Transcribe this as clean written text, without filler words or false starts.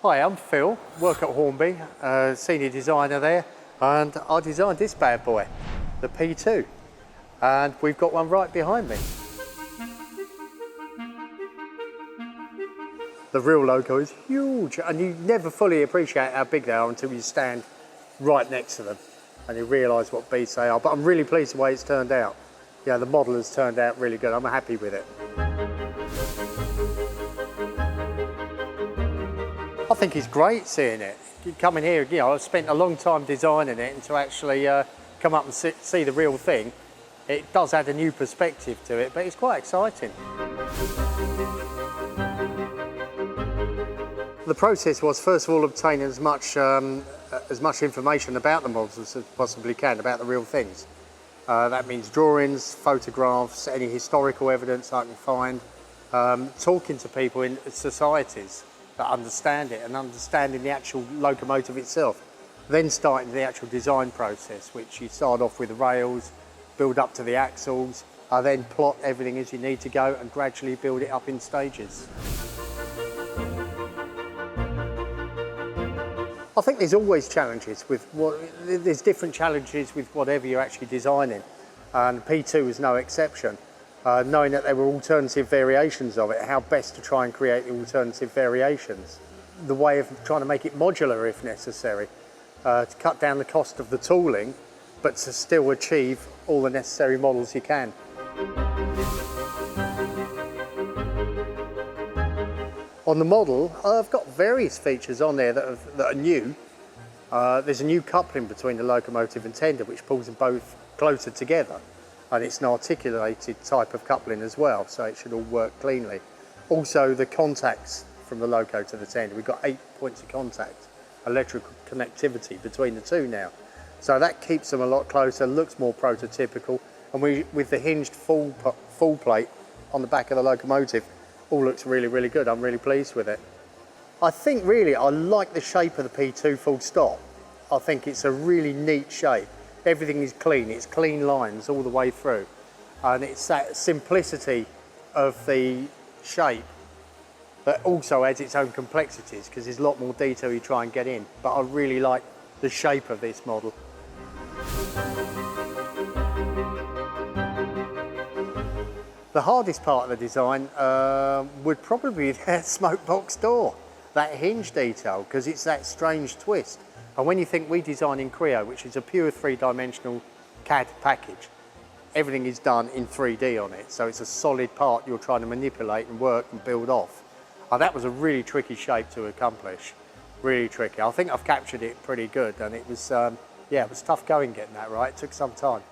Hi, I'm Phil, work at Hornby, senior designer there, and I designed this bad boy, the P2, and we've got one right behind me. The real loco is huge, and you never fully appreciate how big they are until you stand right next to them and you realise what beasts they are. But I'm really pleased the way it's turned out. Yeah, the model has turned out really good. I'm happy with it. I think it's great seeing it. You come in here, you know, I've spent a long time designing it, and to actually come up and see the real thing, it does add a new perspective to it, but it's quite exciting. The process was, first of all, obtaining as much information about the models as possibly can, about the real things. That means drawings, photographs, any historical evidence I can find, talking to people in societies that understand it and understanding the actual locomotive itself. Then starting the actual design process, which you start off with the rails, build up to the axles, then plot everything as you need to go and gradually build it up in stages. I think there's always challenges with there's different challenges with whatever you're actually designing, and P2 was no exception. Knowing that there were alternative variations of it, how best to try and create the alternative variations. The way of trying to make it modular if necessary, to cut down the cost of the tooling, but to still achieve all the necessary models you can. On the model, I've got various features on there that are new. There's a new coupling between the locomotive and tender, which pulls them both closer together. And it's an articulated type of coupling as well, so it should all work cleanly. Also, the contacts from the loco to the tender, we've got 8 points of contact, electrical connectivity between the two now. So that keeps them a lot closer, looks more prototypical, and with the hinged full plate on the back of the locomotive, all looks really, really good. I'm really pleased with it. I think really I like the shape of the P2 full stop. I think it's a really neat shape. Everything is clean, it's clean lines all the way through. And it's that simplicity of the shape that also adds its own complexities, because there's a lot more detail you try and get in. But I really like the shape of this model. The hardest part of the design would probably be that smoke box door, that hinge detail, because it's that strange twist. And when you think we design in Creo, which is a pure three-dimensional CAD package, everything is done in 3D on it. So it's a solid part you're trying to manipulate and work and build off. That was a really tricky shape to accomplish, really tricky. I think I've captured it pretty good, and it was, yeah, it was tough going getting that right. It took some time.